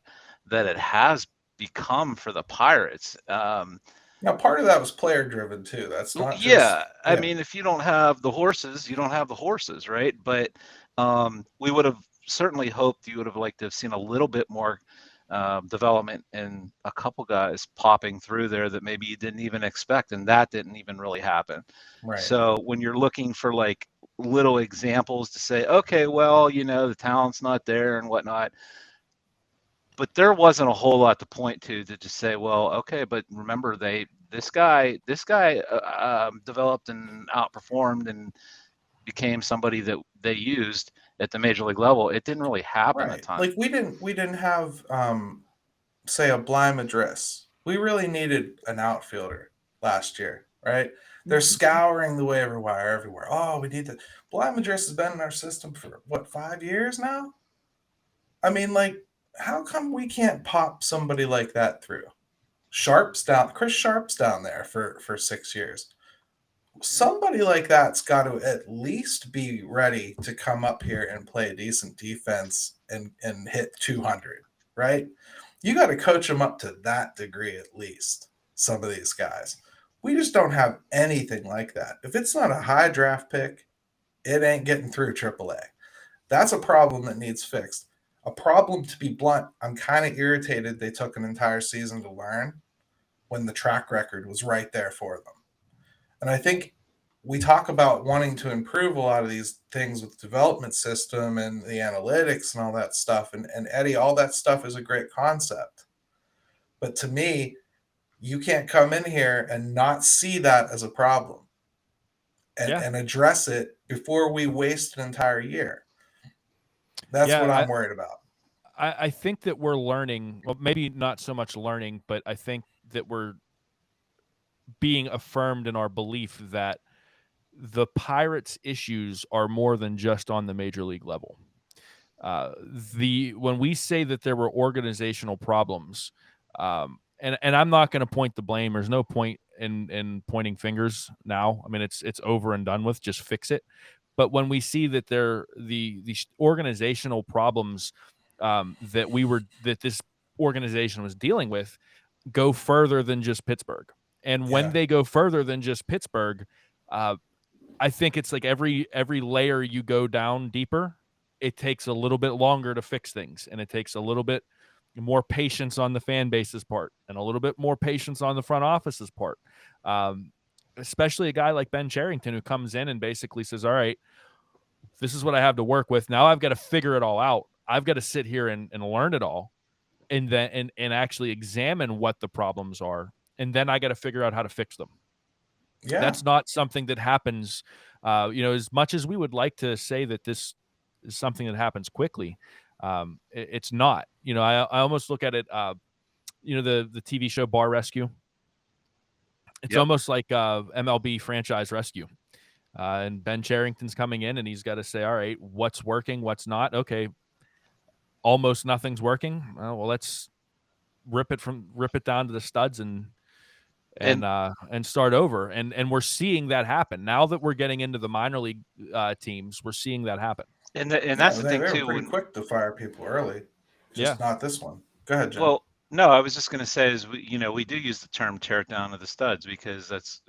that it has become for the Pirates. Now, part of that was player driven too. That's not just. Yeah, if you don't have the horses, you don't have the horses, right? But we would have certainly hoped you would have liked to have seen a little bit more development and a couple guys popping through there that maybe you didn't even expect, and that didn't even really happen. Right. So when you're looking for like little examples to say, okay, well, the talent's not there and whatnot, but there wasn't a whole lot to point to just say, well, okay, but remember this guy developed and outperformed and became somebody that they used at the major league level. It didn't really happen a ton. Like we didn't have say a blind Madris. We really needed an outfielder last year, right? They're scouring the waiver wire everywhere. Oh, we need to. Blind Madris has been in our system for what, 5 years now? How come we can't pop somebody like that through? Chris Sharp's down there for 6 years. Somebody like that's got to at least be ready to come up here and play a decent defense and hit 200, right? You got to coach them up to that degree at least, some of these guys. We just don't have anything like that. If it's not a high draft pick, it ain't getting through AAA. That's a problem that needs fixed. A problem, to be blunt, I'm kind of irritated they took an entire season to learn when the track record was right there for them. And I think we talk about wanting to improve a lot of these things with the development system and the analytics and all that stuff. And Eddie, all that stuff is a great concept. But to me, you can't come in here and not see that as a problem and address it before we waste an entire year. That's what I'm worried about. I think that we're learning, well, maybe not so much learning, but I think that we're being affirmed in our belief that the Pirates' issues are more than just on the major league level. When we say that there were organizational problems, and I'm not going to point the blame. There's no point in pointing fingers now. It's over and done with. Just fix it. But when we see that the organizational problems that this organization was dealing with go further than just Pittsburgh, and when they go further than just Pittsburgh, I think it's like every layer you go down deeper, it takes a little bit longer to fix things, and it takes a little bit more patience on the fan base's part and a little bit more patience on the front office's part. Especially a guy like Ben Cherington, who comes in and basically says, all right, this is what I have to work with. Now I've got to figure it all out. I've got to sit here and learn it all and then and actually examine what the problems are. And then I got to figure out how to fix them. Yeah. That's not something that happens, as much as we would like to say that this is something that happens quickly. It's not. I almost look at it, the TV show Bar Rescue. It's almost like MLB Franchise Rescue. And Ben Cherington's coming in, and he's got to say, all right, what's working, what's not? Okay, almost nothing's working. Well, let's rip it down to the studs and start over. And we're seeing that happen now that we're getting into the minor league teams. We're seeing that happen. And that's the thing too. They were pretty quick to fire people early. Just not this one. Go ahead, Jim. Well, no, I was just going to say is we do use the term tear it down to the studs because that's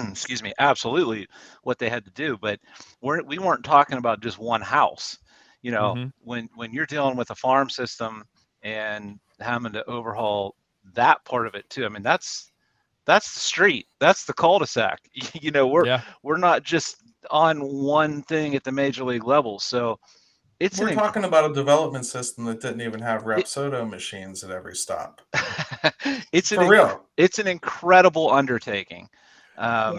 excuse me, absolutely what they had to do. But we weren't talking about just one house. When you're dealing with a farm system and having to overhaul that part of it too. That's the street. That's the cul-de-sac. We're not just on one thing at the major league level. So we're talking about a development system that didn't even have Rapsodo machines at every stop. It's an incredible undertaking.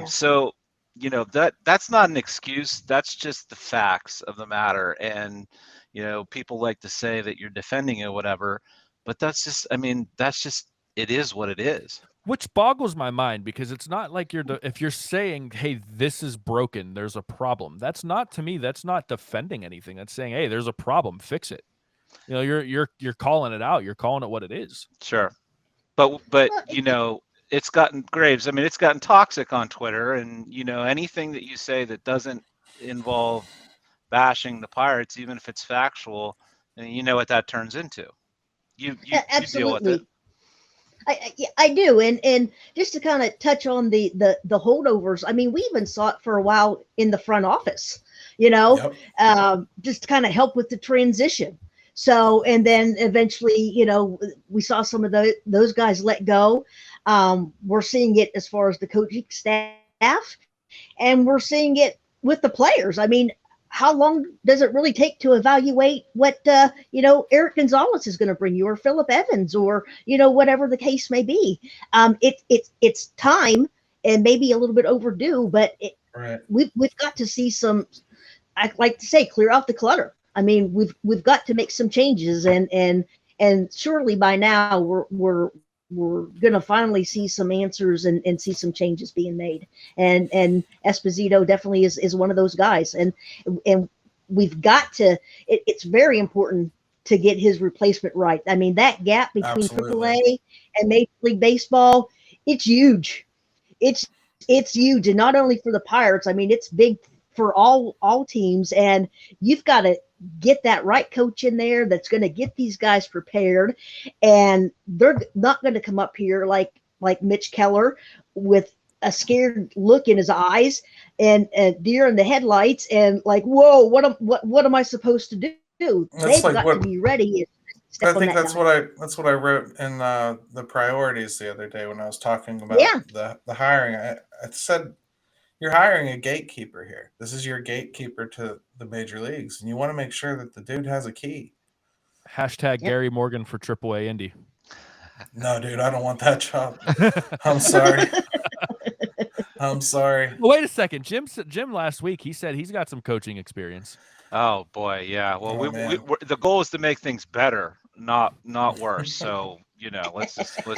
So that's not an excuse. That's just the facts of the matter. And, people like to say that you're defending it or whatever, but that's just, it is what it is. Which boggles my mind, because it's not like if you're saying, hey, this is broken, there's a problem. That's not, to me, that's not defending anything. That's saying, hey, there's a problem, fix it. You're calling it out. You're calling it what it is. Sure. But it's gotten Graves. It's gotten toxic on Twitter, and anything that you say that doesn't involve bashing the Pirates, even if it's factual, and you know what that turns into. You deal with it. I do, and just to kind of touch on the holdovers. We even saw it for a while in the front office, Yep. just to kind of help with the transition. So, and then eventually, we saw some of those guys let go. We're seeing it as far as the coaching staff, and we're seeing it with the players. How long does it really take to evaluate what, Eric Gonzalez is going to bring you, or Phillip Evans, or, whatever the case may be? It's time, and maybe a little bit overdue, but Right. we've got to see some, I like to say, clear out the clutter. We've got to make some changes, and surely by now we're going to finally see some answers and see some changes being made. And Esposito definitely is one of those guys. And we've got to, it's very important to get his replacement right. That gap between Absolutely. AAA and Major League Baseball, it's huge. It's huge. And not only for the Pirates, it's big for all teams. And you've got to get that right coach in there that's going to get these guys prepared, and they're not going to come up here like Mitch Keller with a scared look in his eyes and a deer in the headlights and like, whoa, what am I supposed to do? They've got to be ready. I think that's what I wrote in the priorities the other day when I was talking about the hiring. I said, you're hiring a gatekeeper here. This is your gatekeeper to the major leagues, and you want to make sure that the dude has a key. #, Gary Morgan for AAA Indy. No, dude, I don't want that job. I'm sorry. Well, wait a second. Jim last week, he said he's got some coaching experience. Oh boy, yeah. Well, the goal is to make things better, not worse. So let's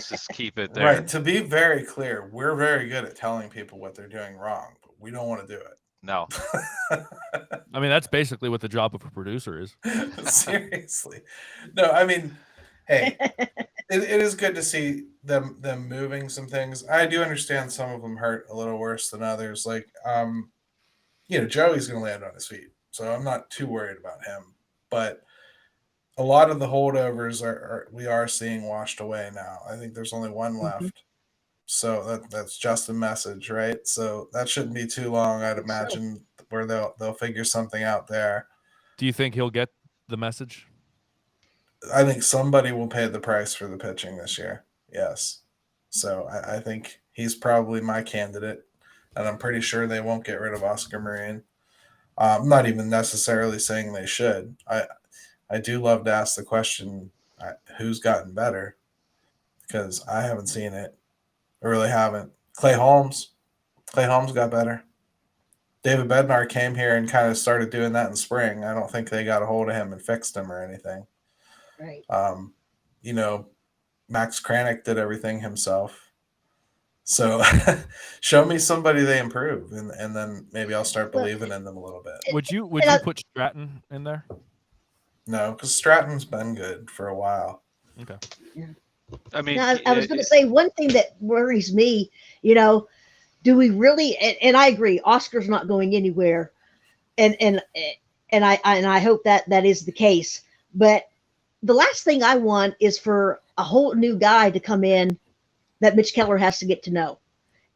just keep it there. Right. To be very clear, we're very good at telling people what they're doing wrong, but we don't want to do it. No. That's basically what the job of a producer is. Seriously. No, hey, it is good to see them moving some things. I do understand some of them hurt a little worse than others. Like, Joey's going to land on his feet, so I'm not too worried about him. But a lot of the holdovers we are seeing washed away now. I think there's only one left. So that's just a message, right? So that shouldn't be too long, I'd imagine, where they'll figure something out there. Do you think he'll get the message? I think somebody will pay the price for the pitching this year. Yes. So I think he's probably my candidate, and I'm pretty sure they won't get rid of Oscar Marine. I'm not even necessarily saying they should. I do love to ask the question, who's gotten better? Because I haven't seen it. I really haven't. Clay Holmes got better. David Bednar came here and kind of started doing that in spring. I don't think they got a hold of him and fixed him or anything. Right. Max Kranick did everything himself. So show me somebody they improve, and then maybe I'll start believing in them a little bit. Would you put Stratton in there? No, because Stratton's been good for a while. Okay. Yeah. I was going to say one thing that worries me, do we really, and I agree, Oscar's not going anywhere. And I hope that is the case, but the last thing I want is for a whole new guy to come in that Mitch Keller has to get to know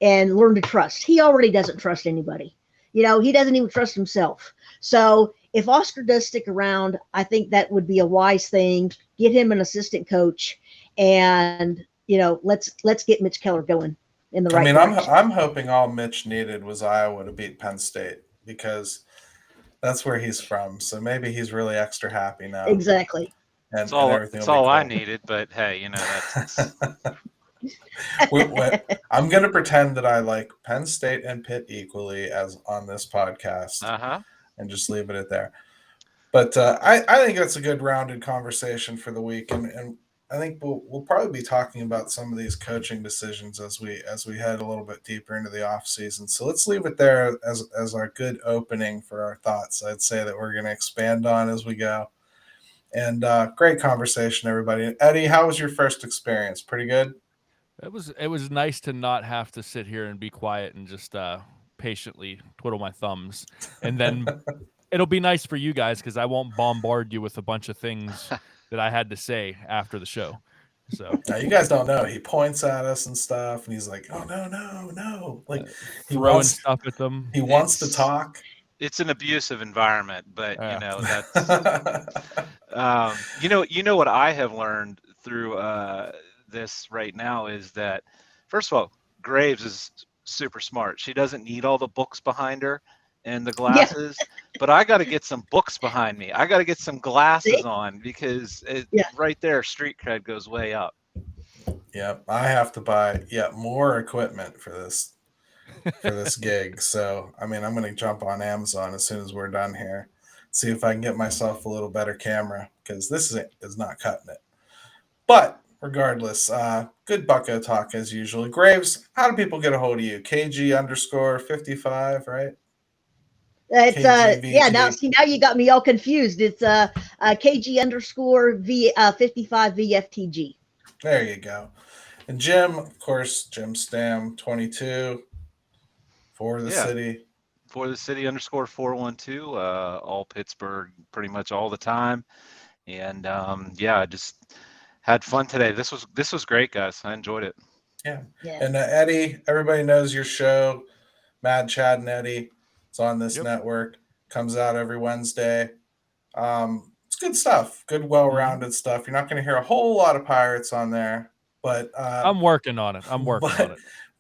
and learn to trust. He already doesn't trust anybody. He doesn't even trust himself. So if Oscar does stick around, I think that would be a wise thing. Get him an assistant coach, and let's get Mitch Keller going in the right direction. I'm hoping all Mitch needed was Iowa to beat Penn State, because that's where he's from. So maybe he's really extra happy now. Exactly. And that's all I needed, but hey, that's I'm going to pretend that I like Penn State and Pitt equally as on this podcast, and just leave it at there. But I think that's a good rounded conversation for the week, and I think we'll probably be talking about some of these coaching decisions as we head a little bit deeper into the off season. So let's leave it there as our good opening for our thoughts. I'd say that we're going to expand on as we go. And great conversation, everybody. Eddie, how was your first experience? Pretty good? It was nice to not have to sit here and be quiet and just patiently twiddle my thumbs. And then it'll be nice for you guys because I won't bombard you with a bunch of things that I had to say after the show. So now, you guys don't know. He points at us and stuff, and he's like, "Oh no!" Like throwing stuff at them. He wants to talk. It's an abusive environment, but that's you know what I have learned through this right now is that, first of all, Graves is super smart. She doesn't need all the books behind her and the glasses, but I got to get some books behind me. I got to get some glasses on because right there, street cred goes way up. Yep, I have to buy more equipment for this gig. So I mean, I'm going to jump on Amazon as soon as we're done here, see if I can get myself a little better camera because this is not cutting it. But regardless, good Bucko talk as usual. Graves, how do people get a hold of you? KG_55, right? It's now you got me all confused. It's KG_55 VFTG. There you go. And Jim, of course, Jim Stamm 22 for the city. For the city _412, all Pittsburgh pretty much all the time. And I just had fun today. This was great, guys. I enjoyed it. Yeah. And Eddie, everybody knows your show, Mad Chad and Eddie. It's on this network. Comes out every Wednesday. It's good stuff. Good, well-rounded stuff. You're not going to hear a whole lot of Pirates on there, but I'm working on it.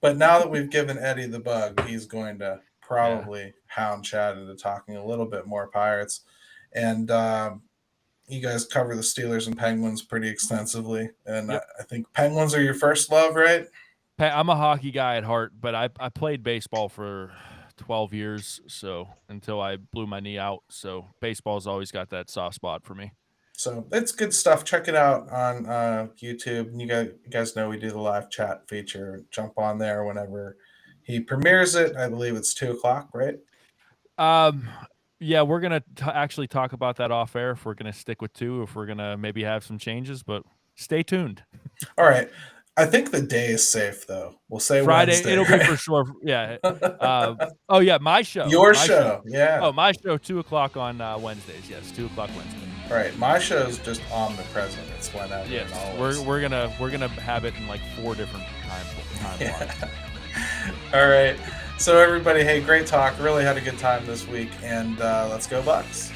But now that we've given Eddie the bug, he's going to probably hound Chad into talking a little bit more Pirates. And you guys cover the Steelers and Penguins pretty extensively. And I think Penguins are your first love, right? I'm a hockey guy at heart, but I played baseball for 12 years, so until I blew my knee out. So baseball's always got that soft spot for me. So it's good stuff. Check it out on YouTube. And you guys know we do the live chat feature. Jump on there whenever he premieres it. I believe it's 2:00, right? Yeah, we're gonna actually talk about that off air. If we're gonna stick with 2, if we're gonna maybe have some changes, but stay tuned. All right. I think the day is safe, though. We'll say Friday. Wednesday, It'll be for sure. Yeah. My show. Your show. Yeah. Oh, my show, 2:00 on Wednesdays. Yes, 2:00 Wednesday. All right. My show is just omnipresent. It's whenever. Yes. We're gonna have it in like 4 different time blocks. All right. So everybody, hey, great talk. Really had a good time this week, and let's go Bucs.